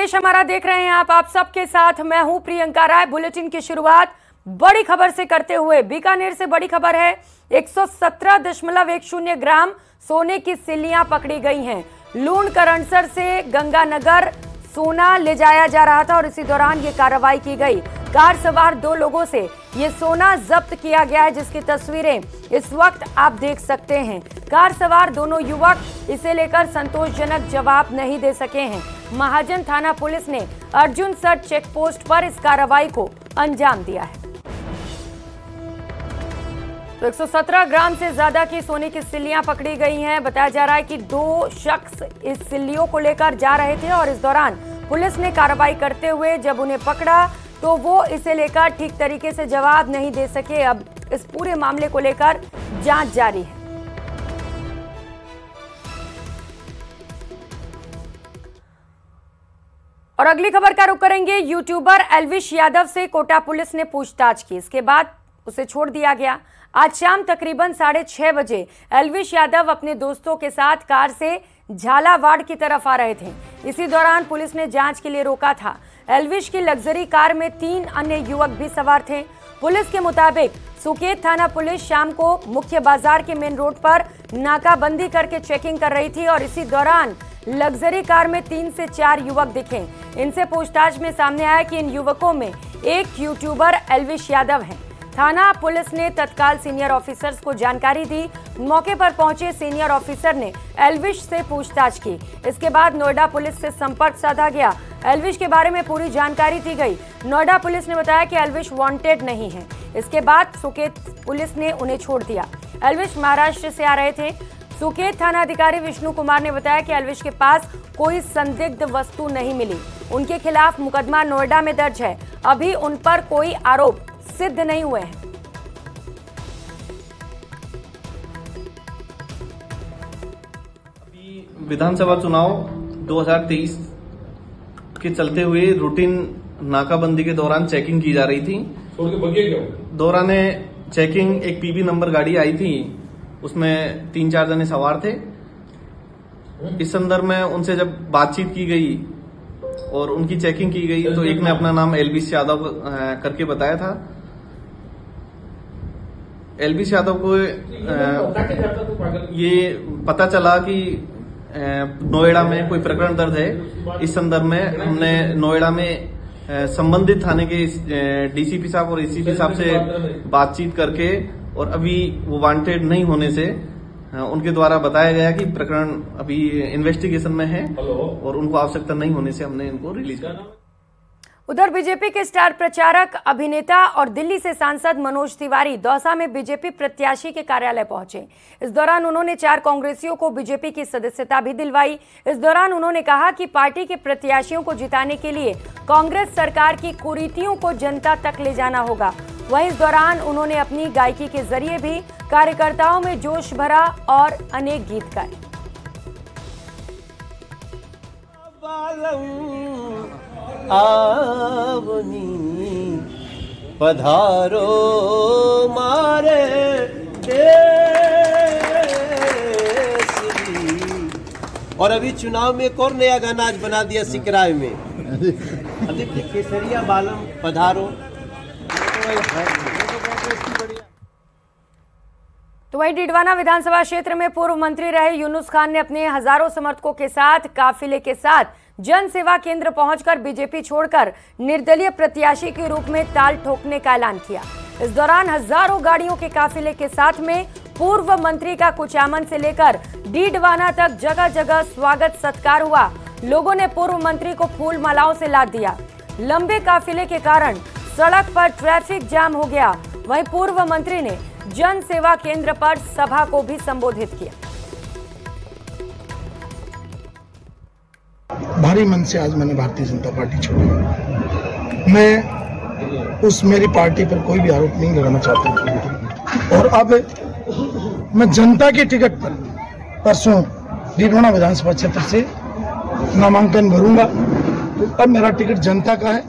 देश हमारा देख रहे हैं आप सबके साथ मैं हूं प्रियंका राय। बुलेटिन की शुरुआत बड़ी खबर से करते हुए बीकानेर से बड़ी खबर है। 117.10 ग्राम सोने की सिल्लियां पकड़ी गई हैं। लूण करंसर से गंगानगर सोना ले जाया जा रहा था और इसी दौरान ये कार्रवाई की गई। कार सवार 2 लोगों से ये सोना जब्त किया गया है, जिसकी तस्वीरें इस वक्त आप देख सकते हैं। कार सवार दोनों युवक इसे लेकर संतोषजनक जवाब नहीं दे सके हैं। महाजन थाना पुलिस ने अर्जुन सर चेक पोस्ट पर इस कार्रवाई को अंजाम दिया है। तो 117 ग्राम से ज्यादा की सोने की सिल्लियां पकड़ी गई हैं। बताया जा रहा है कि 2 शख्स इस सिल्लियों को लेकर जा रहे थे और इस दौरान पुलिस ने कार्रवाई करते हुए जब उन्हें पकड़ा तो वो इसे लेकर ठीक तरीके से जवाब नहीं दे सके। अब इस पूरे मामले को लेकर जांच जारी है। और अगली खबर का रुख करेंगे। यूट्यूबर एल्विश यादव से कोटा पुलिस ने पूछताछ की, इसके बाद उसे छोड़ दिया गया। आज शाम तकरीबन 6:30 बजे एल्विश यादव अपने दोस्तों के साथ कार से झालावाड़ की तरफ आ रहे थे। इसी दौरान पुलिस ने जांच के लिए रोका था। एल्विश की लग्जरी कार में 3 अन्य युवक भी सवार थे। पुलिस के मुताबिक सुकेत थाना पुलिस शाम को मुख्य बाजार के मेन रोड पर नाकाबंदी करके चेकिंग कर रही थी और इसी दौरान लग्जरी कार में 3 से 4 युवक दिखे। इनसे पूछताछ में सामने आया कि इन युवकों में एक यूट्यूबर एल्विश यादव है। थाना पुलिस ने तत्काल सीनियर ऑफिसर्स को जानकारी दी। मौके पर पहुंचे सीनियर ऑफिसर ने एल्विश से पूछताछ की। इसके बाद नोएडा पुलिस से संपर्क साधा गया। एल्विश के बारे में पूरी जानकारी दी गई। नोएडा पुलिस ने बताया कि एल्विश वांटेड नहीं है। इसके बाद सुकेत पुलिस ने उन्हें छोड़ दिया। एल्विश महाराष्ट्र से आ रहे थे। सुकेत थाना अधिकारी विष्णु कुमार ने बताया कि एल्विश के पास कोई संदिग्ध वस्तु नहीं मिली। उनके खिलाफ मुकदमा नोएडा में दर्ज है। अभी उन पर कोई आरोप सिद्ध नहीं हुए हैं। अभी विधानसभा चुनाव 2023 के चलते हुए रूटीन नाकाबंदी के दौरान चेकिंग की जा रही थी। दौरान चेकिंग एक पीबी नंबर गाड़ी आई थी, उसमें 3-4 जने सवार थे। इस संदर्भ में उनसे जब बातचीत की गई और उनकी चेकिंग की गई तो एक ने अपना नाम एल्विश यादव करके बताया था। एल्विश यादव को ये पता चला कि नोएडा में कोई प्रकरण दर्ज है। इस संदर्भ में हमने नोएडा में संबंधित थाने के डीसीपी साहब और एसीपी साहब से बातचीत करके और अभी वो वांटेड नहीं होने से उनके द्वारा बताया गया कि प्रकरण अभी इन्वेस्टिगेशन में है और उनको आवश्यकता नहीं होने से हमने इनको रिलीज किया। उधर बीजेपी के स्टार प्रचारक, अभिनेता और दिल्ली से सांसद मनोज तिवारी दौसा में बीजेपी प्रत्याशी के कार्यालय पहुंचे। इस दौरान उन्होंने 4 कांग्रेसियों को बीजेपी की सदस्यता भी दिलवाई। इस दौरान उन्होंने कहा कि पार्टी के प्रत्याशियों को जिताने के लिए कांग्रेस सरकार की कुरीतियों को जनता तक ले जाना होगा। वहीं इस दौरान उन्होंने अपनी गायकी के जरिए भी कार्यकर्ताओं में जोश भरा और अनेक गीत गाए। आवनी पधारो मारे देशरी। और अभी चुनाव में एक और नया गाना आज बना दिया सिकराय में, आदित्य केसरिया बालम पधारो। तो वहीं डिडवाना विधानसभा क्षेत्र में पूर्व मंत्री रहे यूनुस खान ने अपने हजारों समर्थकों के साथ काफिले के साथ जन सेवा केंद्र पहुंचकर बीजेपी छोड़कर निर्दलीय प्रत्याशी के रूप में ताल ठोकने का ऐलान किया। इस दौरान हजारों गाड़ियों के काफिले के साथ में पूर्व मंत्री का कुचामन से लेकर डिडवाना तक जगह जगह स्वागत सत्कार हुआ। लोगों ने पूर्व मंत्री को फूल मालाओं से लाद दिया। लंबे काफिले के कारण सड़क पर ट्रैफिक जाम हो गया। वहीं पूर्व मंत्री ने जन सेवा केंद्र पर सभा को भी संबोधित किया। भारी मन से आज मैंने भारतीय जनता पार्टी छोड़ी। मैं मेरी पार्टी पर कोई भी आरोप नहीं लगाना चाहता हूं और अब मैं जनता के टिकट पर परसों डिडवाना विधानसभा क्षेत्र से नामांकन भरूंगा। तो अब मेरा टिकट जनता का है।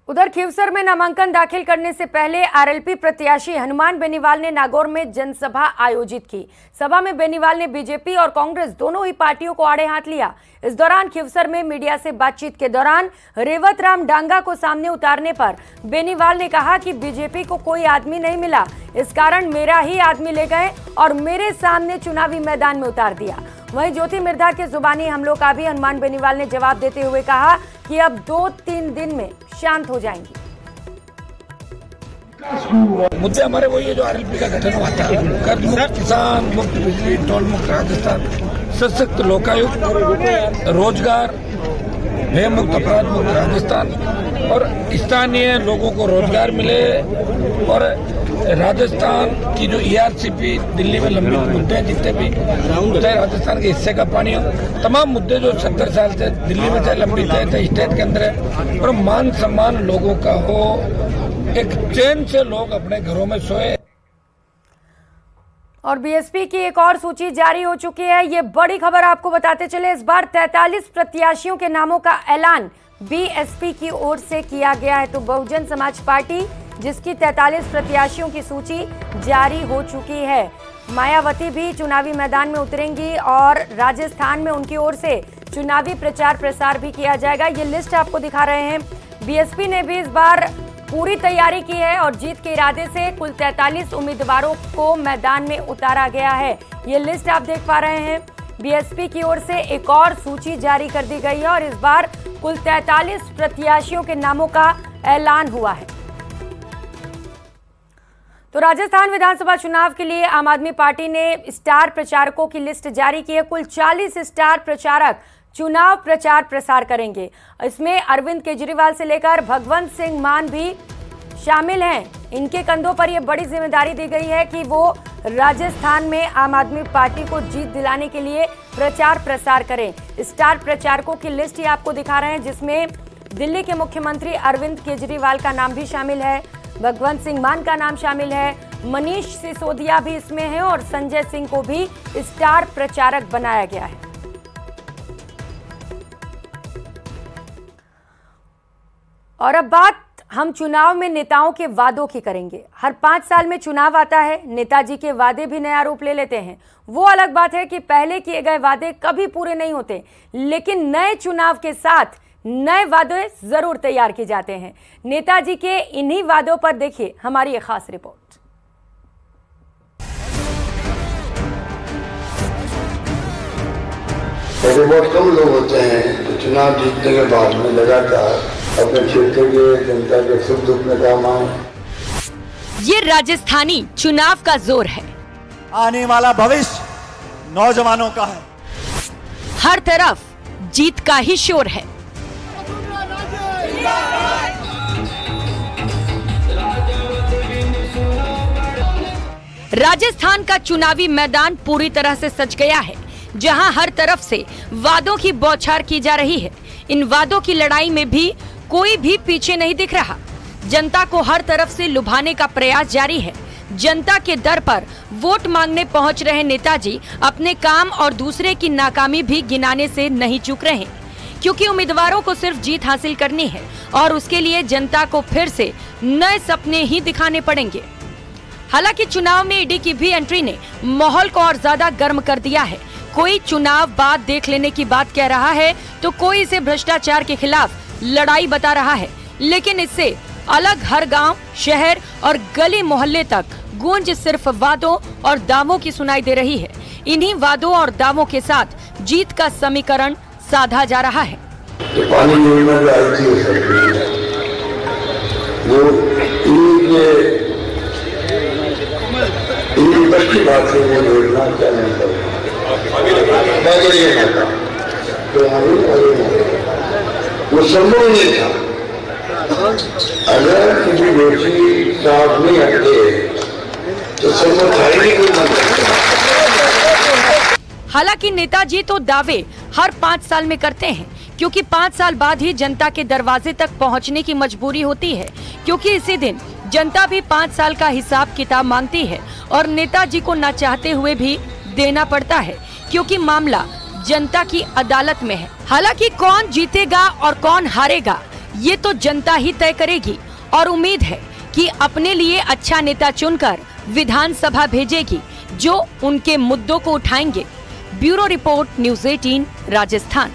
उधर खीवसर में नामांकन दाखिल करने से पहले आरएलपी प्रत्याशी हनुमान बेनीवाल ने नागौर में जनसभा आयोजित की। सभा में बेनीवाल ने बीजेपी और कांग्रेस दोनों ही पार्टियों को आड़े हाथ लिया। इस दौरान खीवसर में मीडिया से बातचीत के दौरान रेवत राम डांगा को सामने उतारने पर बेनीवाल ने कहा कि बीजेपी को कोई आदमी नहीं मिला, इस कारण मेरा ही आदमी ले गए और मेरे सामने चुनावी मैदान में उतार दिया। वहीं ज्योति मिर्धा के जुबानी हमलों का भी हनुमान बेनीवाल ने जवाब देते हुए कहा कि अब 2-3 दिन में शांत हो जाएंगी। मुद्दे हमारे वही है जो आरएलपी का गठन हुआ था, कर्ज मुक्त किसान, मुक्त बिजली, टोल मुक्त राजस्थान, सशक्त लोकायुक्त, रोजगार, भय मुक्त अपराध मुक्त राजस्थान और स्थानीय लोगों को रोजगार मिले और राजस्थान की जो ईआरसीपी दिल्ली में लंबित मुद्दे जितने भी चाहे राजस्थान के हिस्से का पानी हो, तमाम मुद्दे जो 70 साल से दिल्ली में चाहे लंबित है चाहे स्टेट के अंदर है, और मान सम्मान लोगों का हो, एक चैन से लोग अपने घरों में सोए। और बीएसपी की एक और सूची जारी हो चुकी है। ये बड़ी खबर आपको बताते चले, इस बार 43 प्रत्याशियों के नामों का ऐलान बीएसपी की ओर से किया गया है। तो बहुजन समाज पार्टी जिसकी 43 प्रत्याशियों की सूची जारी हो चुकी है, मायावती भी चुनावी मैदान में उतरेंगी और राजस्थान में उनकी ओर से चुनावी प्रचार प्रसार भी किया जाएगा। ये लिस्ट आपको दिखा रहे हैं। बीएसपी ने भी इस बार पूरी तैयारी की है और जीत के इरादे से कुल 43 उम्मीदवारों को मैदान में उतारा गया है। ये लिस्ट आप देख पा रहे हैं। बीएसपी की ओर से एक और सूची जारी कर दी गई है और इस बार कुल 43 प्रत्याशियों के नामों का ऐलान हुआ है। तो राजस्थान विधानसभा चुनाव के लिए आम आदमी पार्टी ने स्टार प्रचारकों की लिस्ट जारी की है। कुल 40 स्टार प्रचारक चुनाव प्रचार प्रसार करेंगे। इसमें अरविंद केजरीवाल से लेकर भगवंत सिंह मान भी शामिल हैं। इनके कंधों पर यह बड़ी जिम्मेदारी दी गई है कि वो राजस्थान में आम आदमी पार्टी को जीत दिलाने के लिए प्रचार प्रसार करें। स्टार प्रचारकों की लिस्ट ही आपको दिखा रहे हैं, जिसमें दिल्ली के मुख्यमंत्री अरविंद केजरीवाल का नाम भी शामिल है, भगवंत सिंह मान का नाम शामिल है, मनीष सिसोदिया भी इसमें है और संजय सिंह को भी स्टार प्रचारक बनाया गया है। और अब बात हम चुनाव में नेताओं के वादों की करेंगे। हर 5 साल में चुनाव आता है, नेताजी के वादे भी नया रूप ले लेते हैं। वो अलग बात है कि पहले किए गए वादे कभी पूरे नहीं होते, लेकिन नए चुनाव के साथ नए वादे जरूर तैयार किए जाते हैं। नेताजी के इन्हीं वादों पर देखिए हमारी एक खास रिपोर्ट। बहुत कम लोग होते हैं तो चुनाव जीतने के बाद में लगातार अपने क्षेत्र के जनता के सुख दुख में काम आए। ये राजस्थानी चुनाव का जोर है। आने वाला भविष्य नौजवानों का है। हर तरफ जीत का ही शोर है। राजस्थान का चुनावी मैदान पूरी तरह से सज गया है, जहां हर तरफ से वादों की बौछार की जा रही है। इन वादों की लड़ाई में भी कोई भी पीछे नहीं दिख रहा। जनता को हर तरफ से लुभाने का प्रयास जारी है। जनता के दर पर वोट मांगने पहुंच रहे नेताजी अपने काम और दूसरे की नाकामी भी गिनाने से नहीं चूक रहे, क्योंकि उम्मीदवारों को सिर्फ जीत हासिल करनी है और उसके लिए जनता को फिर से नए सपने ही दिखाने पड़ेंगे। हालांकि चुनाव में ईडी की भी एंट्री ने माहौल को और ज्यादा गर्म कर दिया है। कोई चुनाव बाद देख लेने की बात कह रहा है तो कोई इसे भ्रष्टाचार के खिलाफ लड़ाई बता रहा है, लेकिन इससे अलग हर गांव, शहर और गली मोहल्ले तक गूंज सिर्फ वादों और दावों की सुनाई दे रही है। इन्हीं वादों और दावों के साथ जीत का समीकरण साधा जा रहा है। तो पानी योजना जो आई थी वो बात है, वो योजना क्या नहीं वो संभव नहीं था। अगर किसी दोषी साफ नहीं हटते तो संभव था ही नहीं। हालांकि नेताजी तो दावे हर 5 साल में करते हैं, क्योंकि 5 साल बाद ही जनता के दरवाजे तक पहुंचने की मजबूरी होती है, क्योंकि इसी दिन जनता भी 5 साल का हिसाब किताब मांगती है और नेताजी को न चाहते हुए भी देना पड़ता है, क्योंकि मामला जनता की अदालत में है। हालांकि कौन जीतेगा और कौन हारेगा ये तो जनता ही तय करेगी और उम्मीद है कि अपने लिए अच्छा नेता चुनकर विधानसभा भेजेगी जो उनके मुद्दों को उठाएंगे। Bureau report, news 18 Rajasthan.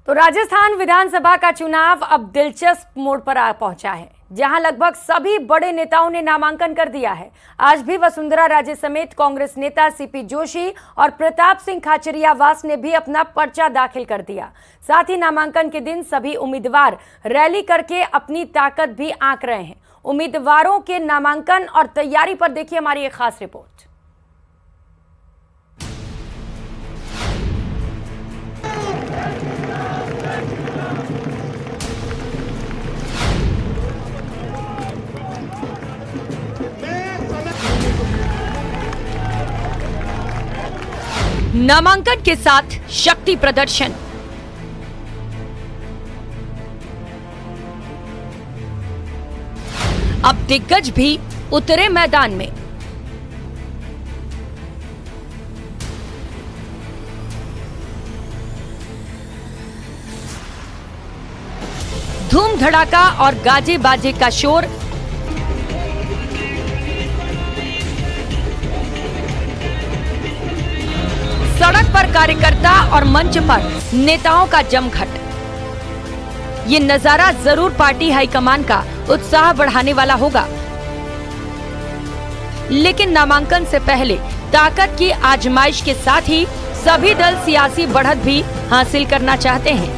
तो राजस्थान विधानसभा का चुनाव अब दिलचस्प मोड़ पर आ पहुंचा है, जहां लगभग सभी बड़े नेताओं ने नामांकन कर दिया है। आज भी वसुंधरा राजे समेत कांग्रेस नेता सीपी जोशी और प्रताप सिंह खाचरियावास ने भी अपना पर्चा दाखिल कर दिया। साथ ही नामांकन के दिन सभी उम्मीदवार रैली करके अपनी ताकत भी आंक रहे हैं। उम्मीदवारों के नामांकन और तैयारी पर देखिए हमारी एक खास रिपोर्ट। नामांकन के साथ शक्ति प्रदर्शन। अब दिग्गज भी उतरे मैदान में। धूम धड़ाका और गाजे बाजे का शोर। सड़क पर कार्यकर्ता और मंच पर नेताओं का जमघट। ये नजारा जरूर पार्टी हाईकमान का उत्साह बढ़ाने वाला होगा। लेकिन नामांकन से पहले ताकत की आजमाइश के साथ ही सभी दल सियासी बढ़त भी हासिल करना चाहते हैं,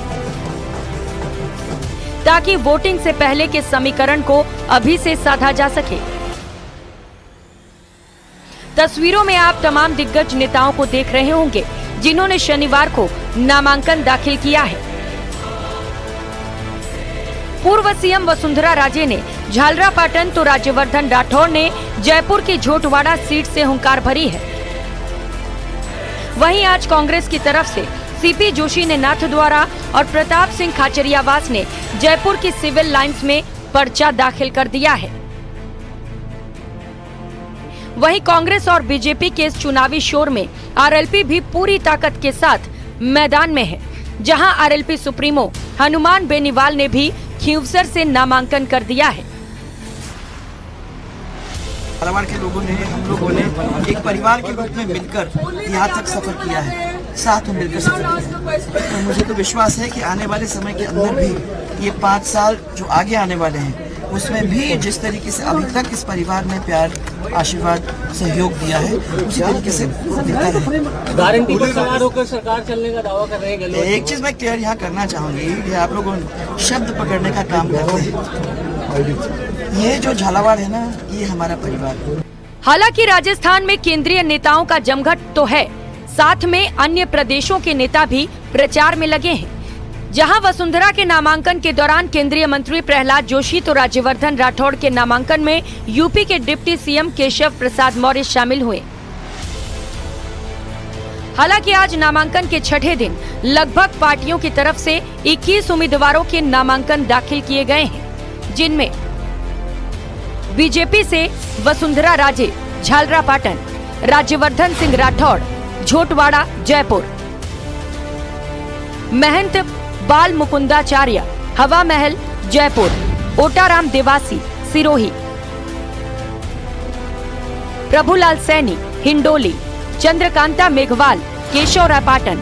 ताकि वोटिंग से पहले के समीकरण को अभी से साधा जा सके। तस्वीरों में आप तमाम दिग्गज नेताओं को देख रहे होंगे, जिन्होंने शनिवार को नामांकन दाखिल किया है। पूर्व सीएम वसुंधरा राजे ने झालरापाटन तो राज्यवर्धन राठौड़ ने जयपुर की झोटवाड़ा सीट से हुंकार भरी है। वहीं आज कांग्रेस की तरफ से सीपी जोशी ने नाथद्वारा और प्रताप सिंह खाचरियावास ने जयपुर की सिविल लाइंस में पर्चा दाखिल कर दिया है। वहीं कांग्रेस और बीजेपी के इस चुनावी शोर में आरएलपी भी पूरी ताकत के साथ मैदान में है, जहां आरएलपी सुप्रीमो हनुमान बेनीवाल ने भी खींवसर से नामांकन कर दिया है। झालावाड़ के लोगों ने, हम लोगों ने एक परिवार के रूप में मिलकर यहाँ तक सफर किया है, साथ में मिलकर सफर किया है। तो मुझे तो विश्वास है कि आने वाले समय के अंदर भी ये 5 साल जो आगे आने वाले हैं, उसमें भी जिस तरीके से अभी तक इस परिवार ने प्यार, आशीर्वाद, सहयोग दिया है, उसी तरीके से देता रहे। गारंटी पर सवार होकर सरकार चलने का दावा कर रहे हैं। एक चीज मैं क्लियर यहाँ करना चाहूंगी कि आप लोगों शब्द पकड़ने का काम करते हैं। ये जो झालावाड़ है ना, ये हमारा परिवार है। हालांकि राजस्थान में केंद्रीय नेताओं का जमघट तो है, साथ में अन्य प्रदेशों के नेता भी प्रचार में लगे हैं। जहां वसुंधरा के नामांकन के दौरान केंद्रीय मंत्री प्रहलाद जोशी तो राज्यवर्धन राठौड़ के नामांकन में यूपी के डिप्टी सीएम केशव प्रसाद मौर्य शामिल हुए। हालांकि आज नामांकन के छठे दिन लगभग पार्टियों की तरफ से 21 उम्मीदवारों के नामांकन दाखिल किए गए हैं, जिनमें बीजेपी से वसुंधरा राजे झालरापाटन, राज्यवर्धन सिंह राठौड़ झोटवाड़ा जयपुर, महंत बाल मुकुंदाचार्य हवा महल जयपुर, ओटाराम देवासी सिरोही, प्रभुलाल सैनी हिंडोली, चंद्रकांता मेघवाल केशवरापाटन,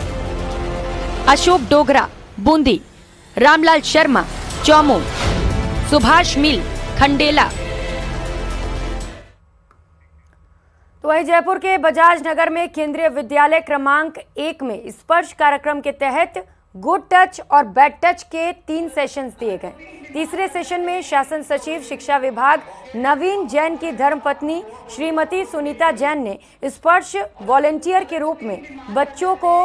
अशोक डोगरा बूंदी, रामलाल शर्मा चौमू, सुभाष मील खंडेला। तो वही जयपुर के बजाज नगर में केंद्रीय विद्यालय क्रमांक 1 में स्पर्श कार्यक्रम के तहत गुड टच और बैड टच के 3 सेशंस दिए गए। तीसरे सेशन में शासन सचिव शिक्षा विभाग नवीन जैन की धर्मपत्नी श्रीमती सुनीता जैन ने स्पर्श वॉलेंटियर के रूप में बच्चों को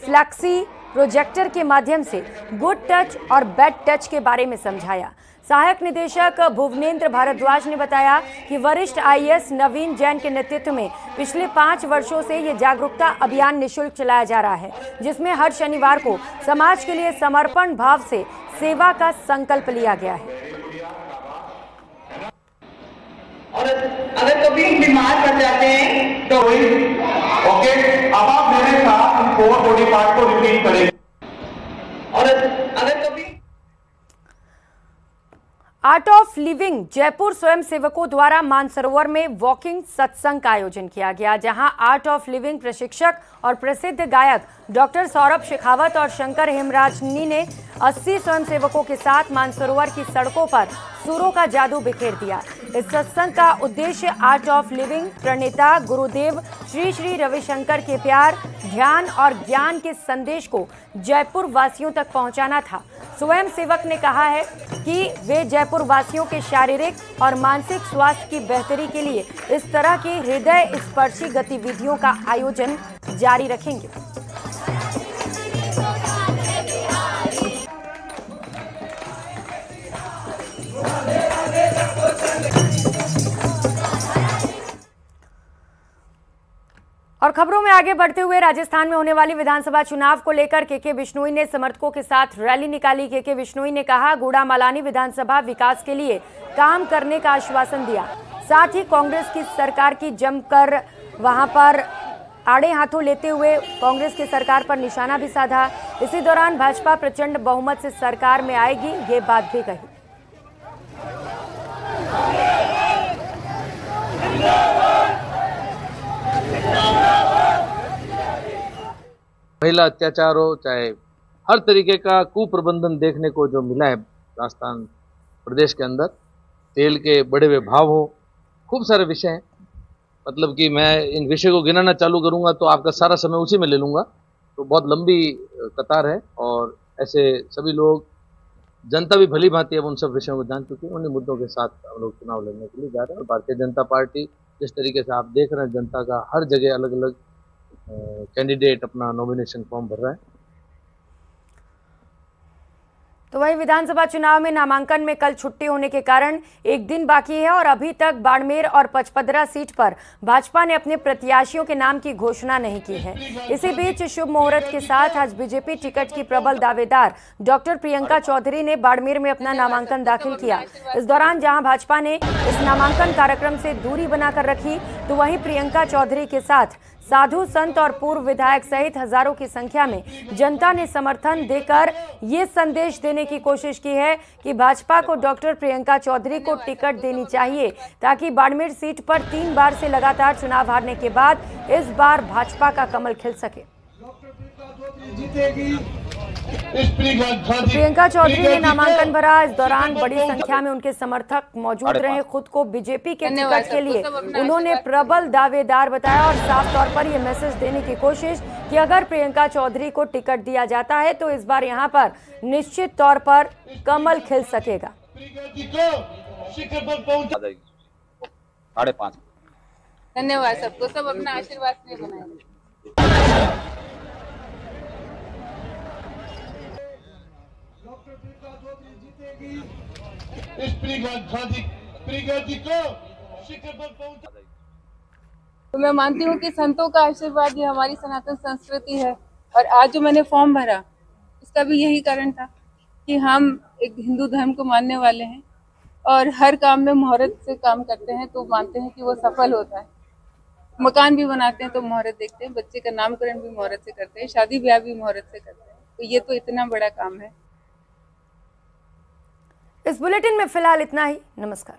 फ्लैक्सी प्रोजेक्टर के माध्यम से गुड टच और बैड टच के बारे में समझाया। सहायक निदेशक भुवनेंद्र भारद्वाज ने बताया कि वरिष्ठ आईएएस नवीन जैन के नेतृत्व में पिछले 5 वर्षों से ये जागरूकता अभियान निःशुल्क चलाया जा रहा है, जिसमें हर शनिवार को समाज के लिए समर्पण भाव से सेवा का संकल्प लिया गया है। और अगर कभी बीमार पड़ जाते हैं तो ओके, अब आप मेरे साथ 4 बॉडी पार्ट को रिपीट करें। और अगर आर्ट ऑफ लिविंग जयपुर स्वयंसेवकों द्वारा मानसरोवर में वॉकिंग सत्संग का आयोजन किया गया, जहां आर्ट ऑफ लिविंग प्रशिक्षक और प्रसिद्ध गायक डॉक्टर सौरभ शेखावत और शंकर हेमराजनी ने 80 स्वयंसेवकों के साथ मानसरोवर की सड़कों पर सुरों का जादू बिखेर दिया। इस सत्संग का उद्देश्य आर्ट ऑफ लिविंग प्रणेता गुरुदेव श्री श्री रविशंकर के प्यार, ध्यान और ज्ञान के संदेश को जयपुर वासियों तक पहुंचाना था। स्वयं सेवक ने कहा है कि वे जयपुर वासियों के शारीरिक और मानसिक स्वास्थ्य की बेहतरी के लिए इस तरह की हृदय स्पर्शी गतिविधियों का आयोजन जारी रखेंगे। और खबरों में आगे बढ़ते हुए राजस्थान में होने वाली विधानसभा चुनाव को लेकर के बिश्नोई ने समर्थकों के साथ रैली निकाली। के बिश्नोई ने कहा, गुड़ामालानी विधानसभा विकास के लिए काम करने का आश्वासन दिया। साथ ही कांग्रेस की सरकार की जमकर वहां पर आड़े हाथों लेते हुए कांग्रेस की सरकार पर निशाना भी साधा। इसी दौरान भाजपा प्रचंड बहुमत से सरकार में आएगी, ये बात भी कही। महिला अत्याचार हो, चाहे हर तरीके का कुप्रबंधन देखने को जो मिला है राजस्थान प्रदेश के अंदर, तेल के बढ़े हुए भाव हो, खूब सारे विषय हैं। मतलब कि मैं इन विषय को गिनाना चालू करूंगा तो आपका सारा समय उसी में ले लूंगा, तो बहुत लंबी कतार है। और ऐसे सभी लोग, जनता भी भली भांति अब उन सब विषयों को जान चुकी है। उन्हीं मुद्दों के साथ हम लोग चुनाव लड़ने के लिए जा रहे हैं। और भारतीय जनता पार्टी जिस तरीके से आप देख रहे हैं, जनता का हर जगह अलग अलग कैंडिडेट अपना नॉमिनेशन फॉर्म भर रहा है। तो वही विधानसभा चुनाव में नामांकन में कल छुट्टी होने के कारण एक दिन बाकी है और अभी तक बाड़मेर और पचपदरा सीट पर भाजपा ने अपने प्रत्याशियों के नाम की घोषणा नहीं की है। इसी बीच शुभ मुहूर्त के साथ आज बीजेपी टिकट की प्रबल दावेदार डॉक्टर प्रियंका चौधरी ने बाड़मेर में अपना नामांकन दाखिल किया। इस दौरान जहां भाजपा ने इस नामांकन कार्यक्रम से दूरी बनाकर रखी, तो वहीं प्रियंका चौधरी के साथ साधु संत और पूर्व विधायक सहित हजारों की संख्या में जनता ने समर्थन देकर ये संदेश देने की कोशिश की है कि भाजपा को डॉक्टर प्रियंका चौधरी को टिकट देनी चाहिए, ताकि बाड़मेर सीट पर 3 बार से लगातार चुनाव हारने के बाद इस बार भाजपा का कमल खिल सके। प्रियंका चौधरी ने नामांकन भरा। इस दौरान बड़ी संख्या में उनके समर्थक मौजूद रहे। खुद को बीजेपी के टिकट के लिए उन्होंने प्रबल दावेदार बताया और साफ तौर पर यह मैसेज देने की कोशिश कि अगर प्रियंका चौधरी को टिकट दिया जाता है तो इस बार यहां पर निश्चित तौर पर कमल खिल सकेगा। 5:30। धन्यवाद सबको, सब अपना आशीर्वाद से बनाएंगे। तो मैं मानती हूँ कि संतों का आशीर्वाद ये हमारी सनातन संस्कृति है। और आज जो मैंने फॉर्म भरा, इसका भी यही कारण था कि हम एक हिंदू धर्म को मानने वाले हैं और हर काम में मुहूर्त से काम करते हैं, तो मानते हैं कि वो सफल होता है। मकान भी बनाते हैं तो मुहूर्त देखते हैं, बच्चे का नामकरण भी मुहूर्त से करते हैं, शादी ब्याह भी मुहूर्त से करते हैं। तो ये तो इतना बड़ा काम है। इस बुलेटिन में फिलहाल इतना ही। नमस्कार।